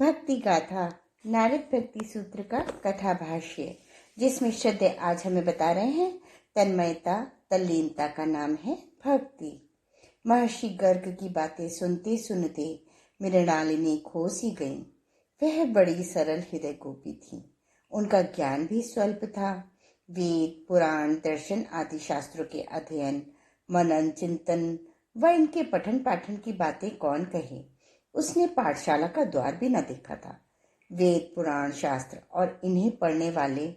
भक्ति गाथा नारद भक्ति सूत्र का कथा भाष्य, जिसमें श्रद्धे आज हमें बता रहे हैं तन्मयता तल्लीनता का नाम है भक्ति। महर्षि गर्ग की बातें सुनते सुनते मृणालिनी खो सी गईं। वह बड़ी सरल हृदय गोपी थी। उनका ज्ञान भी स्वल्प था। वेद पुराण दर्शन आदि शास्त्रों के अध्ययन मनन चिंतन व इनके पठन पाठन की बातें कौन कहे। उसने पाठशाला का द्वार भी न देखा था। वेद पुराण शास्त्र और इन्हें पढ़ने वाले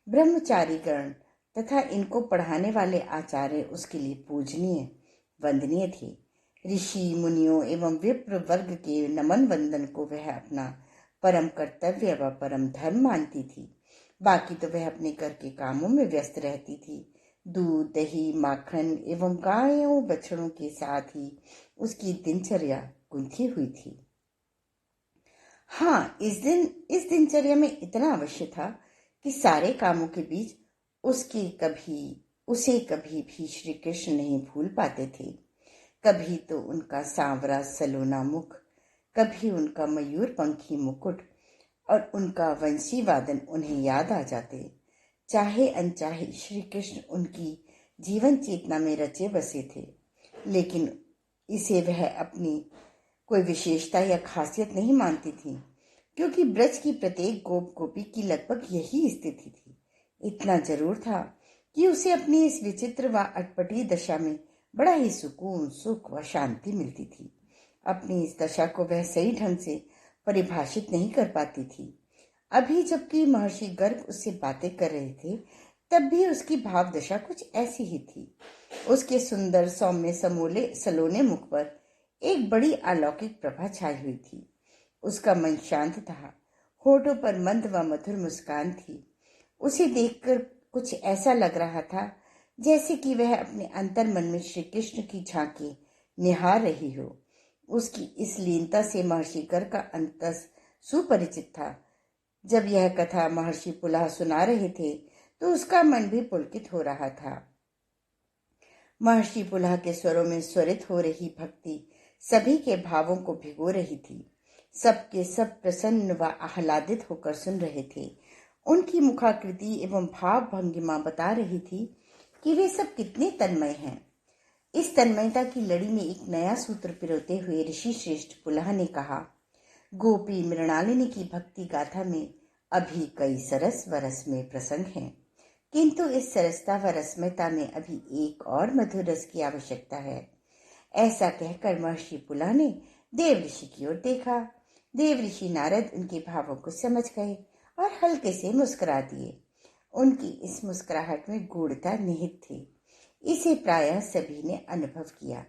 ब्रह्मचारी गण तथा इनको पढ़ाने वाले आचार्य उसके लिए पूजनीय वंदनीय थे। ऋषि मुनियों एवं विप्र वर्ग के नमन वंदन को वह अपना परम कर्तव्य व परम धर्म मानती थी। बाकी तो वह अपने घर के कामों में व्यस्त रहती थी। दूध दही माखन एवं गायों बछड़ों के साथ ही उसकी दिनचर्या गुंथी हुई थी। हाँ, इस दिनचर्या में इतना अवश्य था कि सारे कामों के बीच उसे कभी भी श्री कृष्ण नहीं भूल पाते थे। कभी तो उनका सांवरा सलोना मुख, कभी उनका मयूर पंखी मुकुट और उनका वंशी वादन उन्हें याद आ जाते। चाहे अनचाहे श्री कृष्ण उनकी जीवन चेतना में रचे बसे थे, लेकिन इसे वह अपनी कोई विशेषता या खासियत नहीं मानती थी, क्योंकि ब्रज की प्रत्येक गोप गोपी की लगभग यही स्थिति थी। इतना जरूर था कि उसे अपनी इस विचित्र व अटपटी दशा में बड़ा ही सुकून सुख व शांति मिलती थी। अपनी इस दशा को वह सही ढंग से परिभाषित नहीं कर पाती थी। अभी जबकि महर्षि गर्ग उससे बातें कर रहे थे, तब भी उसकी भाव दशा कुछ ऐसी ही थी। उसके सुंदर सौम्य समोले सलोने मुख पर एक बड़ी अलौकिक प्रभा छाई हुई थी। उसका मन शांत था। होठों पर मंद व मधुर मुस्कान थी। उसे देखकर कुछ ऐसा लग रहा था जैसे कि वह अपने अंतर मन में श्री कृष्ण की झांकी निहार रही हो। उसकी इस लीनता से महर्षि गर्ग का अंतस सुपरिचित था। जब यह कथा महर्षि पुलह सुना रहे थे तो उसका मन भी पुलकित हो रहा था। महर्षि पुलह के स्वरों में स्वरित हो रही भक्ति सभी के भावों को भिगो रही थी। सबके सब प्रसन्न व आह्लादित होकर सुन रहे थे। उनकी मुखाकृति एवं भाव भंगिमा बता रही थी कि वे सब कितने तन्मय हैं। इस तन्मयता की लड़ी में एक नया सूत्र पिरोते हुए ऋषि श्रेष्ठ पुलह ने कहा, गोपी मृणालिनी की भक्ति गाथा में अभी कई सरस व रसमय प्रसंग हैं, किंतु इस सरसता व रसमयता में अभी एक और मधुर रस की आवश्यकता है। ऐसा कहकर महर्षि पुलह ने देव ऋषि की ओर देखा। देव ऋषि नारद उनके भावों को समझ गए और हल्के से मुस्कुरा दिए। उनकी इस मुस्कुराहट में गूढ़ता निहित थी। इसे प्रायः सभी ने अनुभव किया।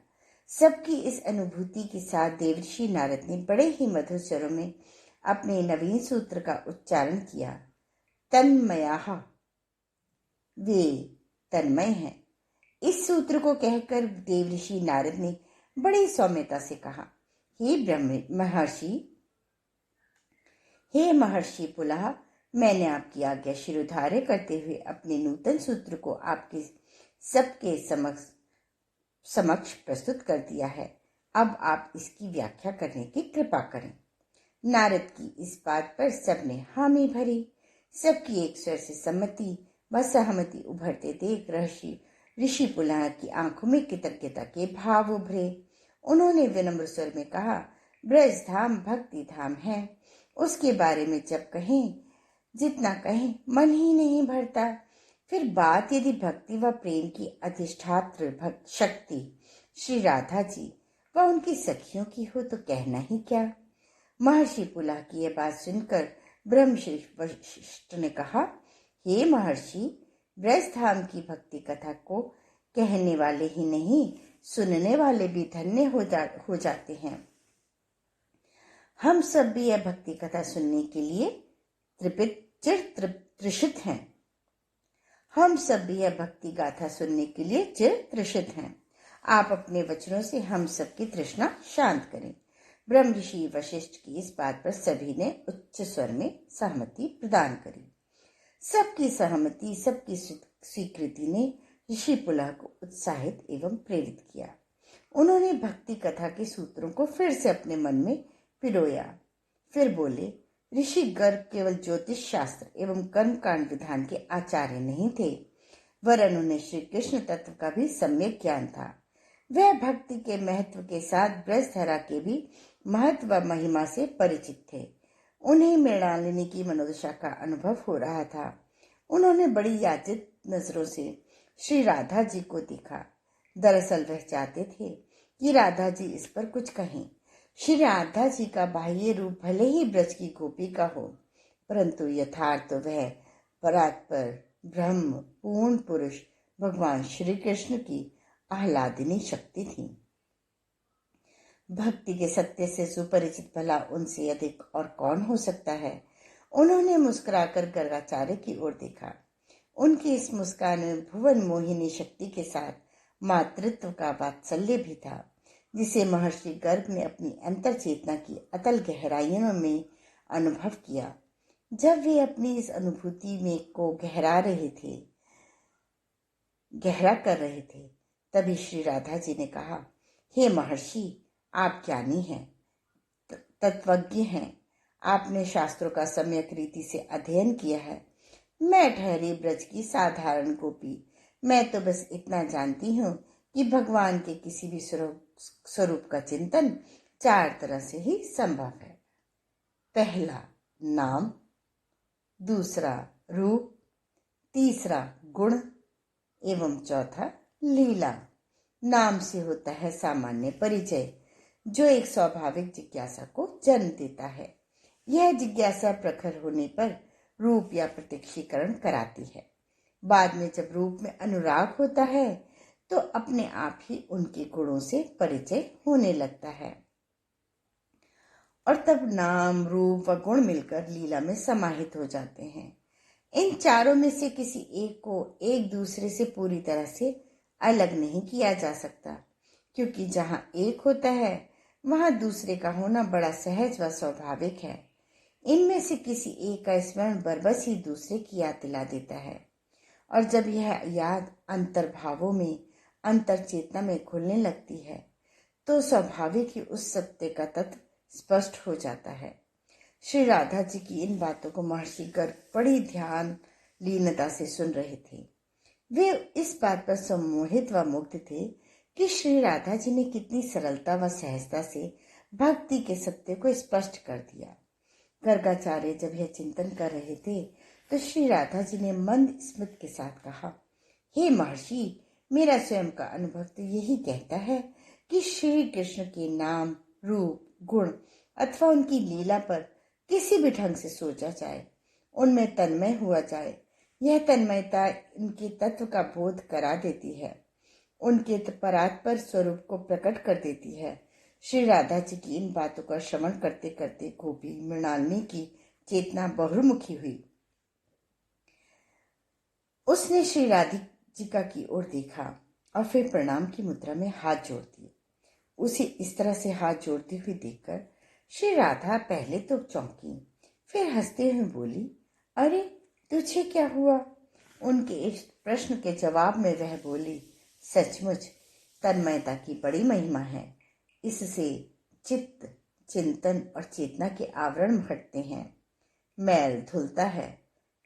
सबकी इस अनुभूति के साथ देवर्षि नारद ने बड़े ही मधुर स्वरों में अपने नवीन सूत्र का उच्चारण किया, तन्मयाः, वे तन्मय हैं। इस सूत्र को कहकर देवर्षि नारद ने बड़ी सौम्यता से कहा, हे महर्षि पुलह, मैंने आपकी आज्ञा शिरोधार्य करते हुए अपने नूतन सूत्र को आपके सबके समक्ष प्रस्तुत कर दिया है। अब आप इसकी व्याख्या करने की कृपा करें। नारद की इस बात पर सबने हामी भरी। सबकी एक स्वर से सम्मति व सहमति उभरते देख ऋषि पुलह की आंखों में कृतज्ञता के भाव उभरे। उन्होंने विनम्र स्वर में कहा, ब्रज धाम भक्ति धाम है। उसके बारे में जब कहें जितना कहें मन ही नहीं भरता। फिर बात यदि भक्ति व प्रेम की अधिष्ठात्र शक्ति श्री राधा जी व उनकी सखियों की हो तो कहना ही क्या। महर्षि पुलह की यह बात सुनकर ब्रह्मश्री वशिष्ठ ने कहा, हे महर्षि, ब्रज धाम की भक्ति कथा को कहने वाले ही नहीं, सुनने वाले भी धन्य हो जाते हैं। हम सब भी यह भक्ति कथा सुनने के लिए तृषित हैं। हम सब भी यह भक्ति गाथा सुनने के लिए तृषित हैं। आप अपने वचनों से हम सबकी तृष्णा शांत करें। ब्रह्म ऋषि वशिष्ठ की इस बात पर सभी ने उच्च स्वर में सहमति प्रदान करी। सबकी सहमति सबकी स्वीकृति ने ऋषि पुलह को उत्साहित एवं प्रेरित किया। उन्होंने भक्ति कथा के सूत्रों को फिर से अपने मन में पिरोया। फिर बोले, ऋषि गर्ग केवल ज्योतिष शास्त्र एवं कर्मकांड विधान के आचार्य नहीं थे, वरन उन्हें श्री कृष्ण तत्व का भी सम्यक ज्ञान था। वह भक्ति के महत्व के साथ ब्रजधरा के भी महत्व व महिमा से परिचित थे। उन्हें मृणालिनी की मनोदशा का अनुभव हो रहा था। उन्होंने बड़ी याचित नजरों से श्री राधा जी को देखा। दरअसल वह चाहते थे कि राधा जी इस पर कुछ कहें। श्री राधा जी का बाह्य रूप भले ही ब्रज की गोपी का हो, परंतु यथार्थ तो वह परात्पर ब्रह्म पूर्ण पुरुष भगवान श्री कृष्ण की आह्लादिनी शक्ति थी। भक्ति के सत्य से सुपरिचित भला उनसे अधिक और कौन हो सकता है। उन्होंने मुस्कुराकर गर्गाचार्य की ओर देखा। उनकी इस मुस्कान में भुवन मोहिनी शक्ति के साथ मातृत्व का वात्सल्य भी था, जिसे महर्षि गर्ग ने अपनी अंतर चेतना की अतल गहराइयों में अनुभव किया। जब वे अपनी इस अनुभूति में को गहरा कर रहे थे, तभी श्री राधा जी ने कहा, हे महर्षि, आप ज्ञानी हैं, तत्वज्ञ हैं। आपने शास्त्रों का सम्यक रीति से अध्ययन किया है। मैं ठहरी ब्रज की साधारण गोपी। मैं तो बस इतना जानती हूँ कि भगवान के किसी भी स्वरूप का चिंतन 4 तरह से ही संभव है। पहला नाम, दूसरा रूप, तीसरा गुण एवं चौथा लीला। नाम से होता है सामान्य परिचय, जो एक स्वाभाविक जिज्ञासा को जन्म देता है। यह जिज्ञासा प्रखर होने पर रूप या प्रत्यक्षीकरण कराती है। बाद में जब रूप में अनुराग होता है तो अपने आप ही उनके गुणों से परिचय होने लगता है, और तब नाम, रूप व गुण मिलकर लीला में समाहित हो जाते हैं। इन चारों में से किसी एक को एक दूसरे से पूरी तरह से अलग नहीं किया जा सकता, क्योंकि जहाँ एक होता है वहाँ दूसरे का होना बड़ा सहज व स्वाभाविक है। इनमें से किसी एक का स्मरण बरबस ही दूसरे की याद दिला देता है, और जब यह याद अंतर्भावों में, अंतर चेतना में खुलने लगती है, तो स्वाभाविक ही उस सत्य का तत्व स्पष्ट हो जाता है। श्री राधा जी की इन बातों को महर्षि गर्ग बड़ी ध्यान लीनता से सुन रहे थे। वे इस बात पर सम्मोहित व मुग्ध थे कि श्री राधा जी ने कितनी सरलता व सहजता से भक्ति के सत्य को स्पष्ट कर दिया। गर्गाचार्य जब यह चिंतन कर रहे थे तो श्री राधा जी ने मंद स्मित के साथ कहा, हे महर्षि, मेरा स्वयं का अनुभव तो यही कहता है कि श्री कृष्ण के नाम, रूप, गुण अथवा उनकी लीला पर किसी भी ढंग से सोचा जाए, उनमें तन्मय हुआ जाए, यह तन्मयता इनके तत्व का बोध करा देती है, उनके परात्पर स्वरूप को प्रकट कर देती है। श्री राधा जी की इन बातों का श्रवण करते करते गोपी मृणालिनी की चेतना बहुमुखी हुई। उसने श्री राधिका की ओर देखा और फिर प्रणाम की मुद्रा में हाथ जोड़ दिए। उसे इस तरह से हाथ जोड़ती हुई देखकर श्री राधा पहले तो चौंकी, फिर हंसते हुए बोली, अरे तुझे क्या हुआ? उनके इस प्रश्न के जवाब में वह बोली, सचमुच तन्मयता की बड़ी महिमा है। इससे चित्त, चिंतन और चेतना के आवरण हटते हैं, मैल धुलता है,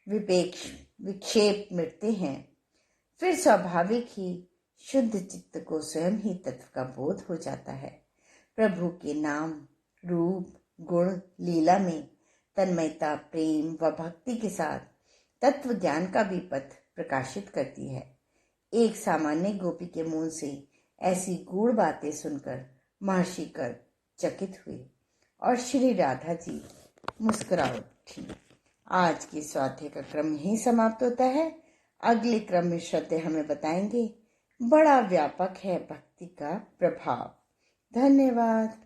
विक्षेप मिटते हैं, फिर स्वाभाविक ही शुद्ध चित्त को स्वयं ही तत्व का बोध हो जाता है। प्रभु के नाम, रूप, गुण, लीला में तन्मयता, प्रेम व भक्ति के साथ तत्व ज्ञान का भी पथ प्रकाशित करती है। एक सामान्य गोपी के मुंह से ऐसी गूढ़ बातें सुनकर महर्षि गर्ग चकित हुए और श्री राधा जी मुस्कुरा उठी। आज की स्वाध्याय का क्रम यही समाप्त होता है। अगले क्रम में श्रद्धे हमें बताएंगे बड़ा व्यापक है भक्ति का प्रभाव। धन्यवाद।